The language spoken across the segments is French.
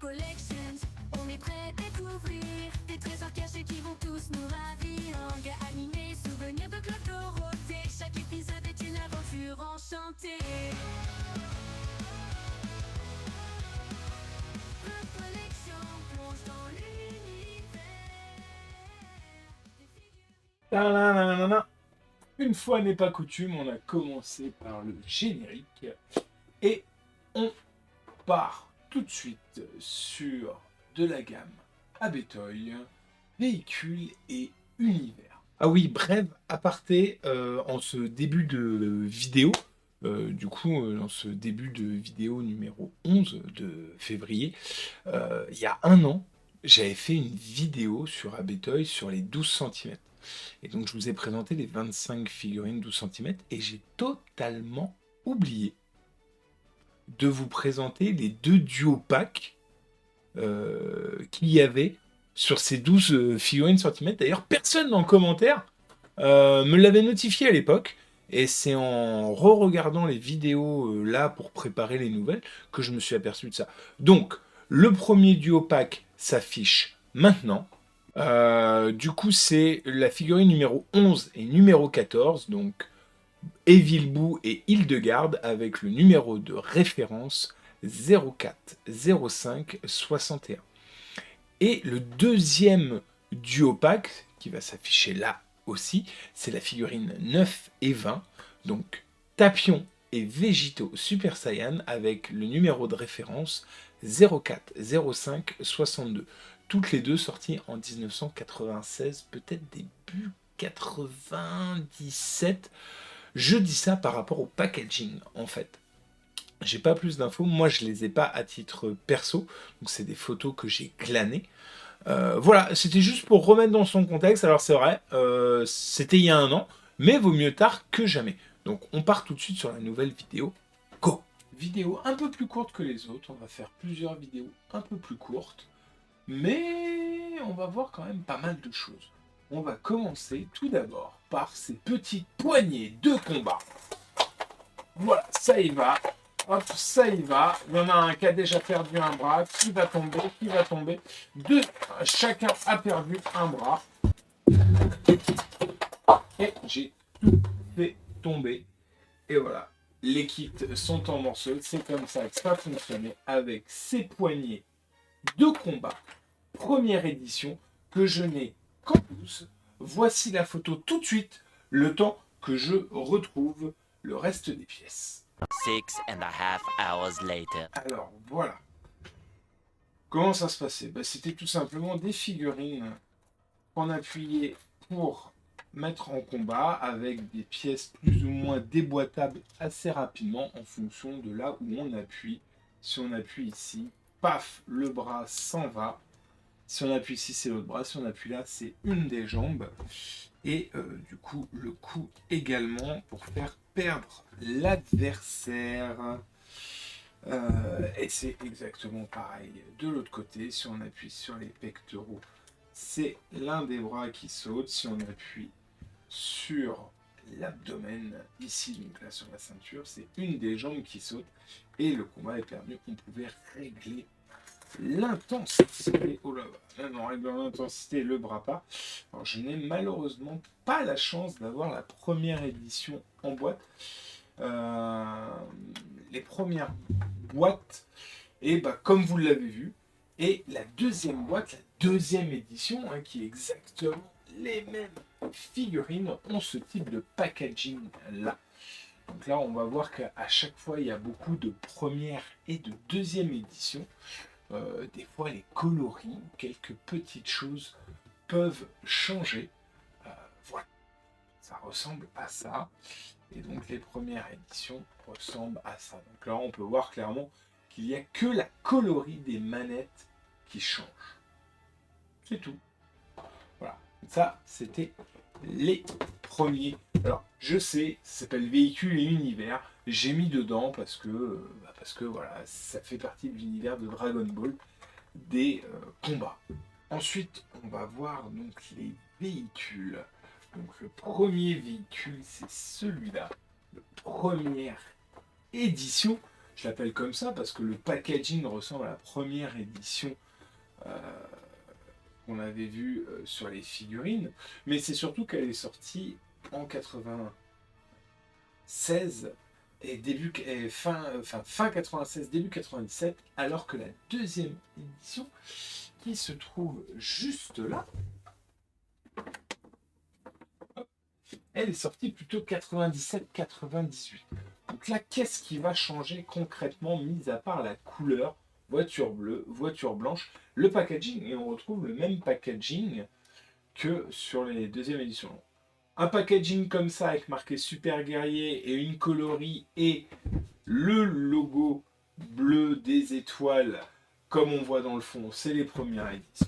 Collections, on est prêt à découvrir des trésors cachés qui vont tous nous ravir. Manga animé, souvenirs de Claude Dorothée. Chaque épisode est une aventure enchantée. Pop Collection plonge dans l'univers des figurines. Ta-da-da-da-da. Une fois n'est pas coutume, on a commencé par le générique et on part tout de suite sur de la gamme Abetoy, véhicule et univers. Ah oui, bref aparté en ce début de vidéo, dans ce début de vidéo numéro 11 de février, il y a un an, j'avais fait une vidéo sur Abetoy sur les 12 cm. Et donc je vous ai présenté les 25 figurines 12 cm et j'ai totalement oublié de vous présenter les deux duo packs qu'il y avait sur ces 12 figurines centimètres. D'ailleurs, personne dans le commentaire me l'avait notifié à l'époque. Et c'est en re-regardant les vidéos là pour préparer les nouvelles que je me suis aperçu de ça. Donc, le premier duo pack s'affiche maintenant. Du coup, c'est la figurine numéro 11 et numéro 14, donc Evil Boo et Hildegarde, avec le numéro de référence 04 05 61. Et le deuxième duo pack, qui va s'afficher là aussi, c'est la figurine 9 et 20, donc Tapion et Végito Super Saiyan, avec le numéro de référence 04 05 62. Toutes les deux sorties en 1996, peut-être début 97. Je dis ça par rapport au packaging, en fait. J'ai pas plus d'infos, moi je les ai pas à titre perso, donc c'est des photos que j'ai glanées. Voilà, c'était juste pour remettre dans son contexte. Alors c'est vrai, c'était il y a un an, mais vaut mieux tard que jamais. Donc on part tout de suite sur la nouvelle vidéo. Go! Vidéo un peu plus courte que les autres, on va faire plusieurs vidéos un peu plus courtes, mais on va voir quand même pas mal de choses. On va commencer tout d'abord par ces petites poignées de combat. Voilà, ça y va. Hop, ça y va. Il y en a un qui a déjà perdu un bras. Qui va tomber. Deux, chacun a perdu un bras. Et j'ai tout fait tomber. Et voilà. Les kits sont en morceaux. C'est comme ça que ça fonctionnait avec ces poignées de combat. Première édition que je n'ai qu'en 12. Voici la photo tout de suite. Le temps que je retrouve le reste des pièces. 6.5 hours later. Alors, voilà. Comment ça se passait? C'était tout simplement des figurines qu'on appuyait pour mettre en combat avec des pièces plus ou moins déboîtables assez rapidement en fonction de là où on appuie. Si on appuie ici, paf, le bras s'en va. Si on appuie ici, c'est l'autre bras. Si on appuie là, c'est une des jambes. Et du coup, le coup également pour faire perdre l'adversaire. Et c'est exactement pareil de l'autre côté. Si on appuie sur les pectoraux, c'est l'un des bras qui saute. Si on appuie sur l'abdomen, ici, donc là sur la ceinture, c'est une des jambes qui saute. Et le combat est perdu. On pouvait régler l'intensité. Oh là là, non, régler l'intensité, le bras pas. Alors, je n'ai malheureusement pas la chance d'avoir la première édition en boîte. Les premières boîtes, et comme vous l'avez vu, et la deuxième boîte, la deuxième édition, qui est exactement les mêmes figurines, ont ce type de packaging là. Donc là, on va voir qu'à chaque fois, il y a beaucoup de première et de deuxième édition. Des fois, les coloris, quelques petites choses peuvent changer. Voilà, ça ressemble à ça. Et donc, les premières éditions ressemblent à ça. Donc là, on peut voir clairement qu'il n'y a que la coloris des manettes qui change. C'est tout. Voilà. Ça, c'était les premiers. Alors, je sais, ça s'appelle véhicule et univers. J'ai mis dedans parce que voilà, ça fait partie de l'univers de Dragon Ball des combats. Ensuite, on va voir donc les véhicules. Donc le premier véhicule, c'est celui-là. La première édition. Je l'appelle comme ça parce que le packaging ressemble à la première édition qu'on avait vue sur les figurines. Mais c'est surtout qu'elle est sortie en 96 et fin 96, début 97, alors que la deuxième édition, qui se trouve juste là, elle est sortie plutôt 97-98. Donc là, qu'est-ce qui va changer concrètement, mis à part la couleur, voiture bleue, voiture blanche, le packaging, et on retrouve le même packaging que sur les deuxièmes éditions. Un packaging comme ça, avec marqué Super Guerrier et une coloris et le logo bleu des étoiles, comme on voit dans le fond, c'est les premières éditions.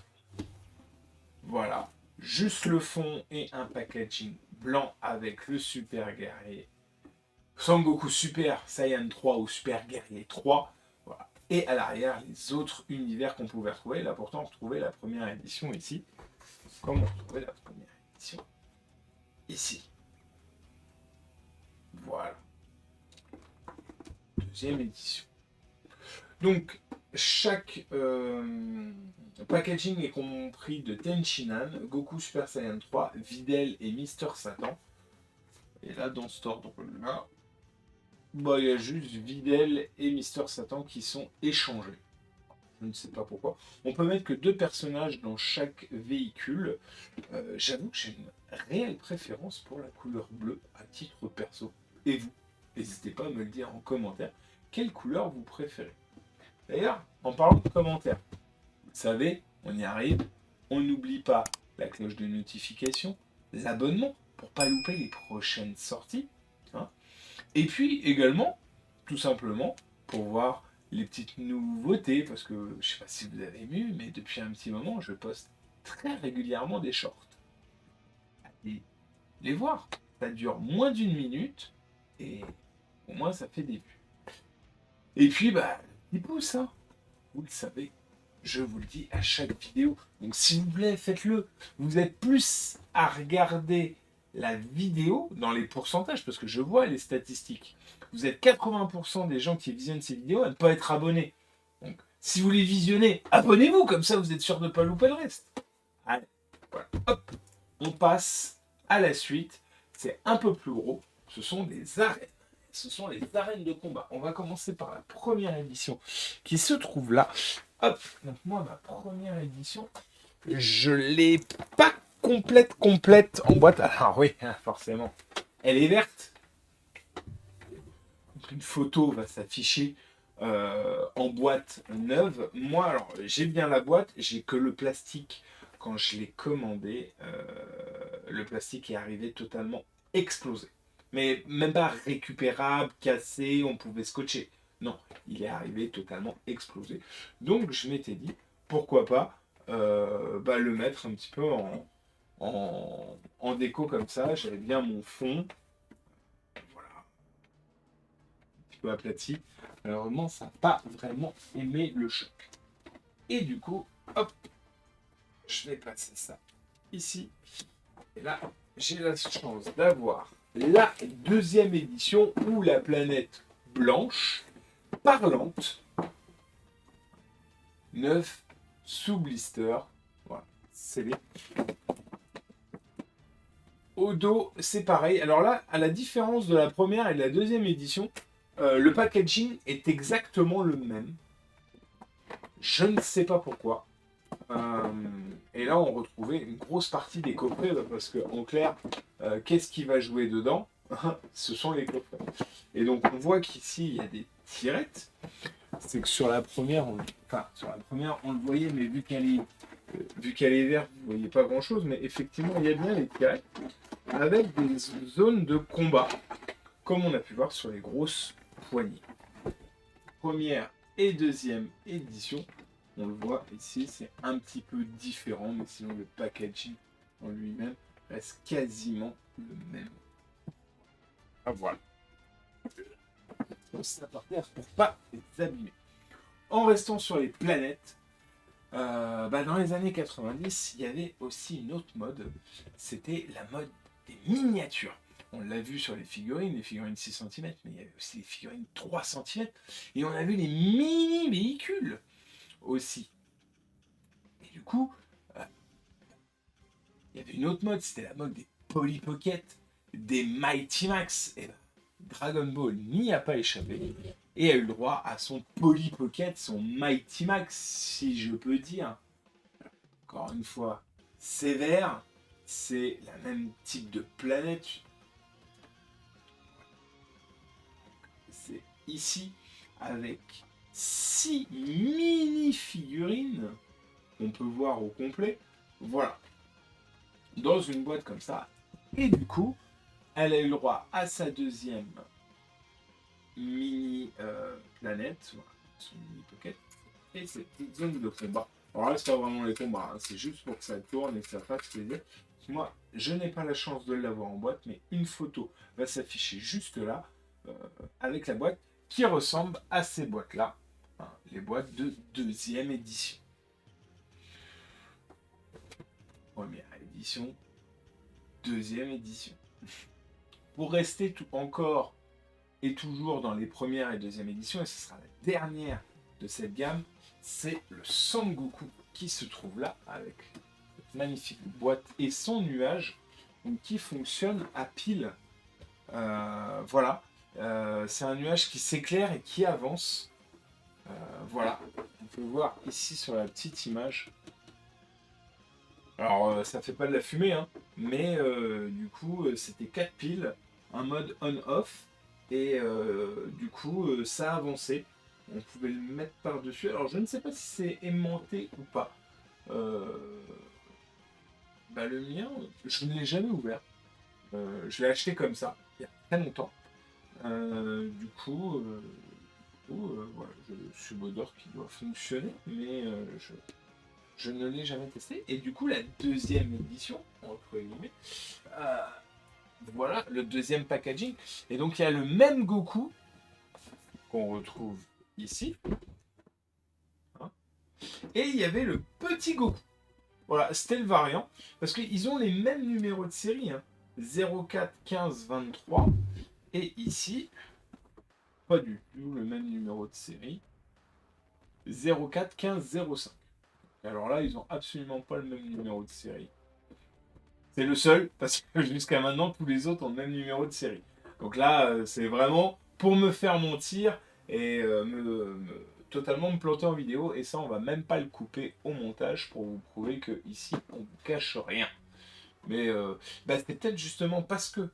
Voilà, juste le fond et un packaging blanc avec le Super Guerrier Sangoku Super Saiyan 3 ou Super Guerrier 3. Voilà. Et à l'arrière, les autres univers qu'on pouvait retrouver. Là, pourtant, on retrouvait la première édition ici. Comme on retrouvait la première édition ici. Voilà. Deuxième édition. Donc, chaque packaging est compris de Tenchinan, Goku Super Saiyan 3, Videl et Mister Satan. Et là, dans cet ordre-là, bah, il y a juste Videl et Mister Satan qui sont échangés. Je ne sais pas pourquoi. On peut mettre que 2 personnages dans chaque véhicule. J'avoue que j'ai une réelle préférence pour la couleur bleue à titre perso. Et vous? N'hésitez pas à me le dire en commentaire. Quelle couleur vous préférez? D'ailleurs, en parlant de commentaires, vous savez, on y arrive. On n'oublie pas la cloche de notification, l'abonnement pour pas louper les prochaines sorties. Hein. Et puis également, tout simplement, pour voir les petites nouveautés, parce que je sais pas si vous avez vu, mais depuis un petit moment, je poste très régulièrement des shorts. Allez les voir. Ça dure moins d'1 minute et au moins ça fait des vues. Et puis, bah, des pouces, hein. Vous le savez, je vous le dis à chaque vidéo. Donc s'il vous plaît, faites-le. Vous êtes plus à regarder la vidéo dans les pourcentages, parce que je vois les statistiques. Vous êtes 80% des gens qui visionnent ces vidéos à ne pas être abonnés. Donc, si vous les visionnez, abonnez-vous, comme ça vous êtes sûr de ne pas louper le reste. Allez, voilà. Hop, on passe à la suite. C'est un peu plus gros. Ce sont des arènes. Ce sont les arènes de combat. On va commencer par la première édition qui se trouve là. Hop, donc moi, ma première édition, je l'ai pas complète en boîte. Alors oui, forcément, elle est verte. Une photo va s'afficher en boîte neuve. Moi, alors, j'ai bien la boîte, j'ai que le plastique. Quand je l'ai commandé, le plastique est arrivé totalement explosé. Mais même pas récupérable, cassé, on pouvait scotcher. Non, il est arrivé totalement explosé. Donc, je m'étais dit, pourquoi pas le mettre un petit peu en déco comme ça. J'avais bien mon fond. Voilà. Un petit peu aplati. Malheureusement, ça n'a pas vraiment aimé le choc. Et du coup, hop, je vais passer ça ici. Et là, j'ai la chance d'avoir la deuxième édition où la planète blanche, parlante, neuve, sous blister. Voilà, c'est les. Au dos, c'est pareil. Alors là, à la différence de la première et de la deuxième édition, le packaging est exactement le même. Je ne sais pas pourquoi. Et là, on retrouvait une grosse partie des coffrets, parce qu'en clair, qu'est-ce qui va jouer dedans? Ce sont les coffrets. Et donc, on voit qu'ici, il y a des tirettes. C'est que sur la première, on le voyait, mais vu qu'elle est verte, vous ne voyez pas grand-chose. Mais effectivement, il y a bien les tirettes avec des zones de combat, comme on a pu voir sur les grosses poignées. Première et deuxième édition. On le voit ici, c'est un petit peu différent, mais sinon le packaging en lui-même reste quasiment le même. Ah voilà. Donc ça par terre pour pas les abîmer. En restant sur les planètes, dans les années 90, il y avait aussi une autre mode. C'était la mode des miniatures. on l'a vu sur les figurines 6 cm, mais il y avait aussi les figurines 3 cm, et on a vu les mini-véhicules aussi. Et du coup, il y avait une autre mode, c'était la mode des Polly Pocket, des Mighty Max. Et ben, Dragon Ball n'y a pas échappé et a eu le droit à son Polly Pocket, son Mighty Max, si je peux dire. Encore une fois, sévère, c'est la même type de planète. C'est ici avec 6 mini-figurines qu'on peut voir au complet. Voilà. Dans une boîte comme ça. Et du coup, elle a eu le droit à sa deuxième mini planète, voilà, son mini pocket, et cette petite zone de combat. Alors là, c'est pas vraiment les combats, hein, c'est juste pour que ça tourne et que ça fasse plaisir. Moi, je n'ai pas la chance de l'avoir en boîte, mais une photo va s'afficher juste là, avec la boîte, qui ressemble à ces boîtes-là, hein, les boîtes de deuxième édition. Première édition, deuxième édition. Pour rester encore et toujours dans les premières et deuxième éditions, et ce sera la dernière de cette gamme, c'est le Sangoku qui se trouve là avec cette magnifique boîte et son nuage, donc, qui fonctionne à pile. Voilà, c'est un nuage qui s'éclaire et qui avance. Voilà, on peut voir ici sur la petite image. Alors ça fait pas de la fumée, hein, mais du coup c'était 4 piles, un mode on-off, et du coup ça avançait. On pouvait le mettre par-dessus. Alors je ne sais pas si c'est aimanté ou pas. Bah, le mien, je ne l'ai jamais ouvert. Je l'ai acheté comme ça, il y a très longtemps. Voilà, je subodore qu'il doit fonctionner, mais je ne l'ai jamais testé. Et du coup, la deuxième édition, entre guillemets, voilà, le deuxième packaging. Et donc, il y a le même Goku qu'on retrouve ici. Hein, et il y avait le petit Goku. Voilà, c'était le variant. Parce qu'ils ont les mêmes numéros de série. Hein, 04, 15, 23. Et ici, pas du tout le même numéro de série. 04, 15, 05. Alors là, ils ont absolument pas le même numéro de série. C'est le seul, parce que jusqu'à maintenant, tous les autres ont le même numéro de série. Donc là, c'est vraiment pour me faire mentir et totalement me planter en vidéo. Et ça, on va même pas le couper au montage pour vous prouver que ici, on ne cache rien. Mais c'est peut-être justement parce que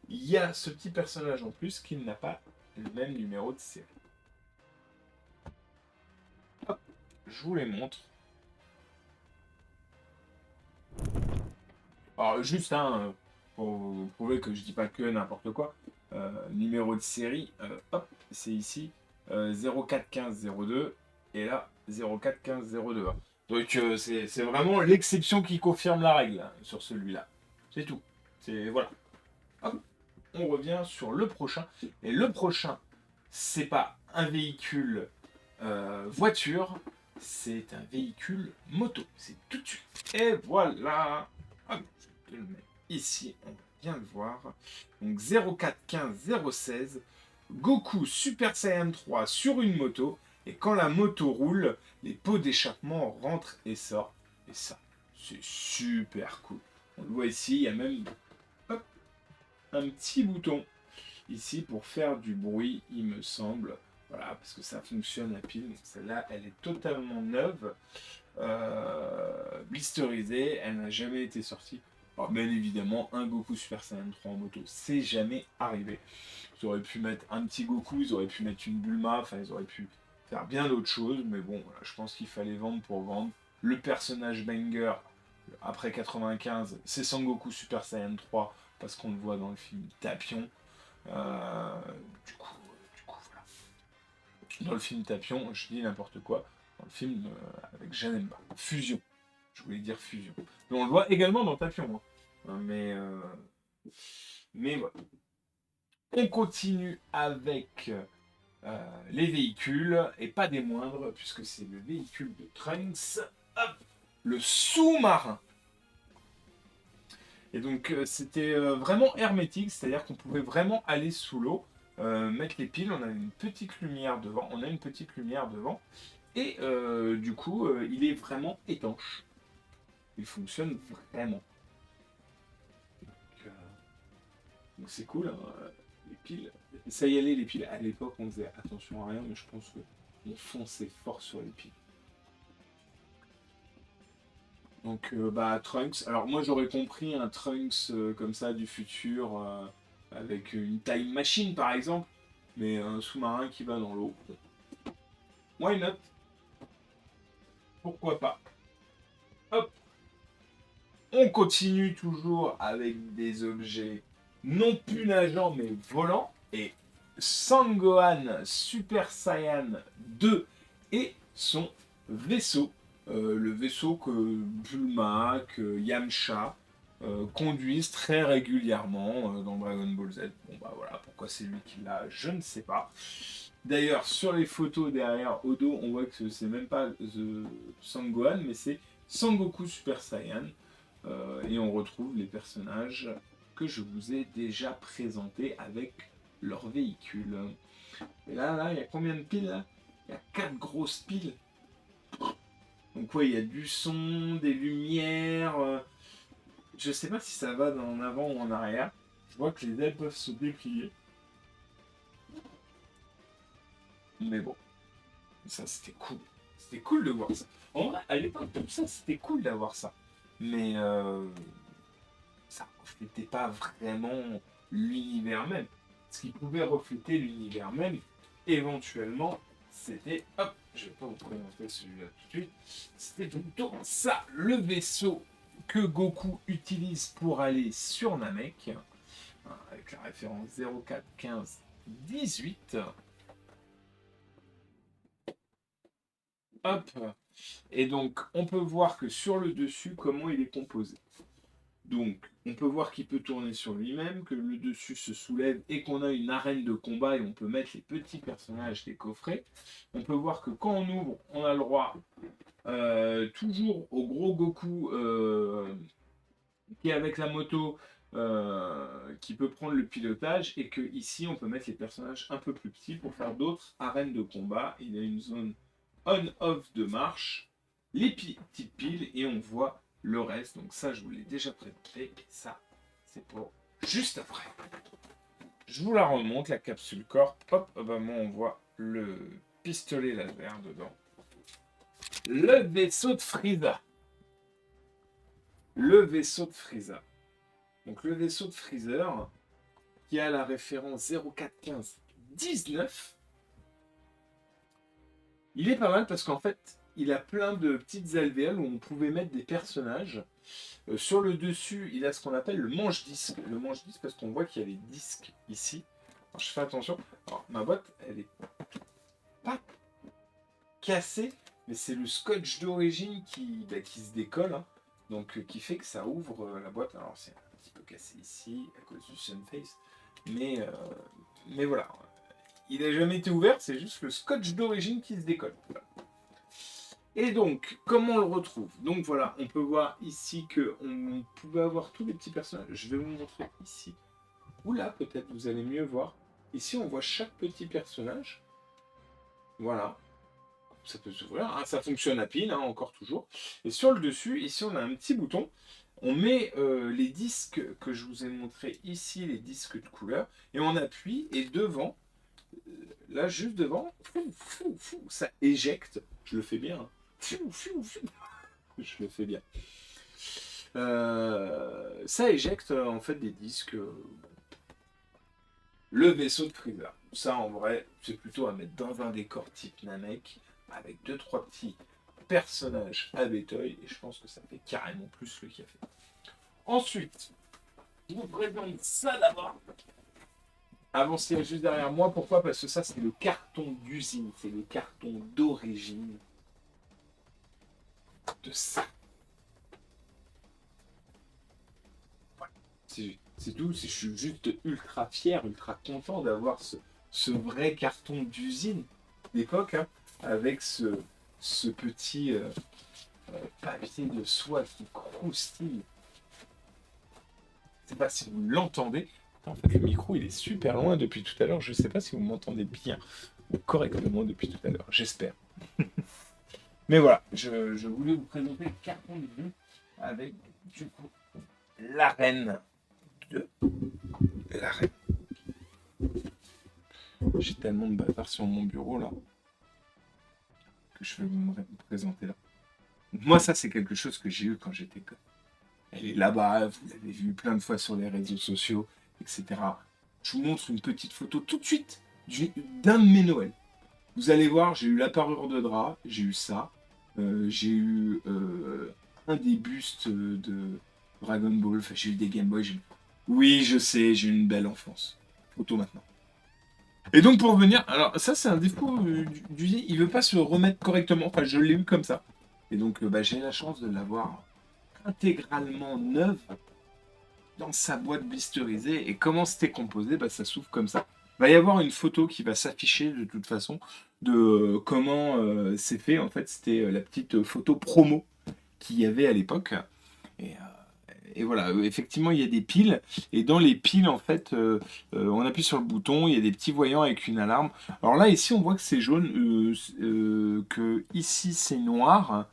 il y a ce petit personnage en plus qui n'a pas le même numéro de série. Hop, je vous les montre. Alors juste pour vous prouver que je dis pas que n'importe quoi, numéro de série, hop, c'est ici 041502 et là 041502. Donc c'est vraiment l'exception qui confirme la règle hein, sur celui-là. C'est tout. C'est voilà. Hop, on revient sur le prochain. Et le prochain, c'est pas un véhicule voiture, c'est un véhicule moto. C'est tout de suite. Et voilà. Hop, je le mets ici, on va bien le voir. Donc 0415 Goku Super Saiyan 3 sur une moto. Et quand la moto roule, les pots d'échappement rentrent et sortent. Et ça, c'est super cool. On le voit ici, il y a même hop, un petit bouton ici pour faire du bruit, il me semble. Voilà, parce que ça fonctionne à pile. Donc celle-là, elle est totalement neuve. Blisterisée, elle n'a jamais été sortie. Alors bien évidemment, un Goku Super Saiyan 3 en moto, c'est jamais arrivé. Ils auraient pu mettre un petit Goku, ils auraient pu mettre une Bulma, enfin ils auraient pu faire bien d'autres choses, mais bon, voilà, je pense qu'il fallait vendre pour vendre. Le personnage banger, après 95, c'est Sangoku Super Saiyan 3, parce qu'on le voit dans le film Tapion. Du coup, voilà. Dans le film Tapion, je dis n'importe quoi, dans le film avec Janemba, Fusion. Je voulais dire Fusion. Mais on le voit également dans Tapion. Hein. Mais voilà. On continue avec les véhicules, et pas des moindres, puisque c'est le véhicule de Trunks, hop, le sous-marin. Et donc c'était vraiment hermétique, c'est-à-dire qu'on pouvait vraiment aller sous l'eau, mettre les piles, on a une petite lumière devant, et du coup il est vraiment étanche. Il fonctionne vraiment. Donc donc c'est cool, hein, les piles. Ça y allait les piles. À l'époque on faisait attention à rien, mais je pense qu'on fonçait fort sur les piles. Donc, bah, Trunks. Alors, moi, j'aurais compris un Trunks comme ça du futur, avec une time machine par exemple, mais un sous-marin qui va dans l'eau. Why not? Pourquoi pas? Hop! On continue toujours avec des objets non plus nageants mais volants. Et Sangohan Super Saiyan 2 et son vaisseau. Le vaisseau que Bulma, que Yamcha conduisent très régulièrement dans Dragon Ball Z. Bon bah voilà, pourquoi c'est lui qui l'a, je ne sais pas. D'ailleurs, sur les photos derrière au dos, on voit que c'est même pas The Sangohan, mais c'est Sangoku Super Saiyan. Et on retrouve les personnages que je vous ai déjà présentés avec leur véhicule. Et là, il y a combien de piles là? Il y a 4 grosses piles. Donc ouais, il y a du son, des lumières. Je sais pas si ça va en avant ou en arrière. Je vois que les ailes peuvent se déplier. Mais bon, ça c'était cool. C'était cool de voir ça. En vrai, à l'époque, tout ça, c'était cool d'avoir ça. Mais ça reflétait pas vraiment l'univers même. Ce qui pouvait refléter l'univers même, éventuellement, c'était... Hop, je vais pas vous présenter celui-là tout de suite. C'était plutôt ça, le vaisseau que Goku utilise pour aller sur Namek, avec la référence 041518. Hop. Et donc, on peut voir que sur le dessus, comment il est composé. Donc, on peut voir qu'il peut tourner sur lui-même, que le dessus se soulève et qu'on a une arène de combat et on peut mettre les petits personnages des coffrets. On peut voir que quand on ouvre, on a le droit toujours au gros Goku qui est avec la moto, qui peut prendre le pilotage, et que ici on peut mettre les personnages un peu plus petits pour faire d'autres arènes de combat. Il y a une zone on-off de marche, les petites piles, et on voit le reste. Donc ça, je vous l'ai déjà présenté, et ça, c'est pour juste après. Je vous la remonte, la capsule corps. Hop, bah moi, on voit le pistolet laser dedans. Le vaisseau de Frieza. Le vaisseau de Frieza. Donc le vaisseau de Freezer, qui a la référence 041519. Il est pas mal parce qu'en fait, il a plein de petites alvéoles où on pouvait mettre des personnages. Sur le dessus, il a ce qu'on appelle le manche-disque. Le manche-disque parce qu'on voit qu'il y a les disques ici. Alors, je fais attention. Alors, ma boîte, elle est pas cassée, mais c'est le scotch d'origine qui se décolle. Hein. Donc, qui fait que ça ouvre la boîte. Alors, c'est un petit peu cassé ici à cause du Sunface. Mais voilà. Il n'a jamais été ouvert, c'est juste le scotch d'origine qui se décolle. Voilà. Et donc, comment on le retrouve? Donc voilà, on peut voir ici qu'on pouvait avoir tous les petits personnages. Je vais vous montrer ici. Oula, peut-être vous allez mieux voir. Ici, on voit chaque petit personnage. Voilà. Ça peut s'ouvrir. Hein, ça fonctionne à pile, hein, encore toujours. Et sur le dessus, ici, on a un petit bouton. On met les disques que je vous ai montré ici, les disques de couleur. Et on appuie, et devant, là, juste devant, ça éjecte. Je le fais bien. Hein. Je le fais bien. Ça éjecte en fait des disques. Le vaisseau de Frieza. Ça, en vrai, c'est plutôt à mettre dans un décor type Namek, avec 2-3 petits personnages à Bétoy, et je pense que ça fait carrément plus le café. Ensuite, je vous présente ça d'abord. Avancez juste derrière moi. Pourquoi? Parce que ça, c'est le carton d'usine. C'est le carton d'origine de ça. Ouais. C'est tout. Je suis juste ultra fier, ultra content d'avoir ce vrai carton d'usine d'époque, hein, avec ce petit papier de soie qui croustille. pas si vous l'entendez. En fait, le micro, il est super loin depuis tout à l'heure. Je ne sais pas si vous m'entendez bien ou correctement depuis tout à l'heure. J'espère. Mais voilà, je voulais vous présenter le carton de jeu avec, du coup, l'arène de l'arène. J'ai tellement de bâtards sur mon bureau, là, que je vais vous présenter là. Moi, ça, c'est quelque chose que j'ai eu quand j'étais gosse. Elle est là-bas, vous l'avez vu plein de fois sur les réseaux sociaux, etc. Je vous montre une petite photo tout de suite d'un de mes Noëls. Vous allez voir, j'ai eu la parure de drap, j'ai eu ça, j'ai eu un des bustes de Dragon Ball, enfin j'ai eu des Game Boy. Oui, je sais, j'ai eu une belle enfance. Photo maintenant. Et donc pour revenir, alors ça c'est un défaut du il veut pas se remettre correctement, enfin je l'ai eu comme ça. Et donc j'ai la chance de l'avoir intégralement neuve dans sa boîte blisterisée. Et comment c'était composé, ça s'ouvre comme ça. Il va y avoir une photo qui va s'afficher de toute façon de comment c'est fait. En fait, c'était la petite photo promo qu'il y avait à l'époque. Et voilà, effectivement, il y a des piles. Et dans les piles, en fait, on appuie sur le bouton, il y a des petits voyants avec une alarme. Alors là, ici, on voit que c'est jaune, que ici, c'est noir.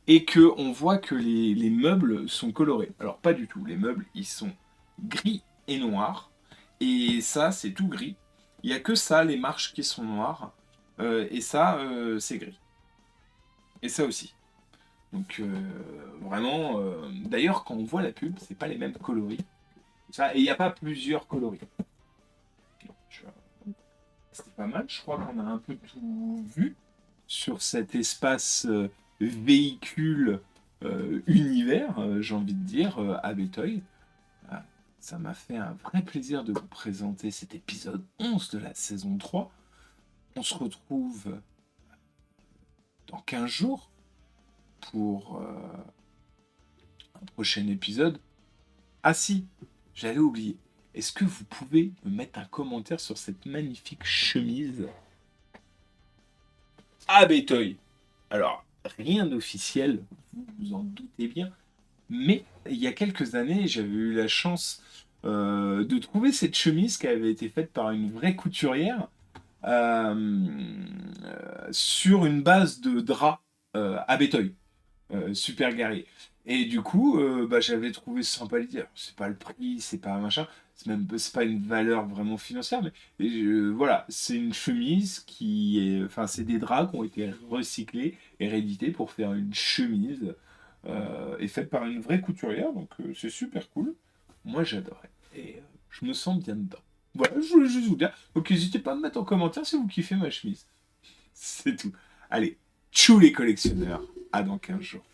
Et que on voit que les meubles sont colorés. Alors pas du tout, les meubles ils sont gris et noirs, et ça c'est tout gris. Il n'y a que ça, les marches qui sont noires, et ça c'est gris. Et ça aussi. Donc vraiment, d'ailleurs quand on voit la pub, c'est pas les mêmes coloris. Ça, et il n'y a pas plusieurs coloris. C'était pas mal, je crois qu'on a un peu tout vu sur cet espace véhicule univers, j'ai envie de dire, à Bétoil. Ça m'a fait un vrai plaisir de vous présenter cet épisode 11 de la saison 3. On se retrouve dans 15 jours pour un prochain épisode. Ah si, j'allais oublier. Est-ce que vous pouvez me mettre un commentaire sur cette magnifique chemise à Bétoil? Alors, rien d'officiel, vous vous en doutez bien, mais il y a quelques années, j'avais eu la chance de trouver cette chemise qui avait été faite par une vraie couturière sur une base de drap à Bétoil, super guerrier. Et du coup, j'avais trouvé sympa de dire, c'est pas le prix, c'est pas machin, c'est pas une valeur vraiment financière, mais voilà, c'est une chemise qui est, enfin, c'est des draps qui ont été recyclés et réédités pour faire une chemise et faite par une vraie couturière, donc c'est super cool. Moi, j'adorais et je me sens bien dedans. Voilà, je voulais juste vous dire. Donc, n'hésitez pas à me mettre en commentaire si vous kiffez ma chemise. C'est tout. Allez, tchou les collectionneurs. À dans 15 jours.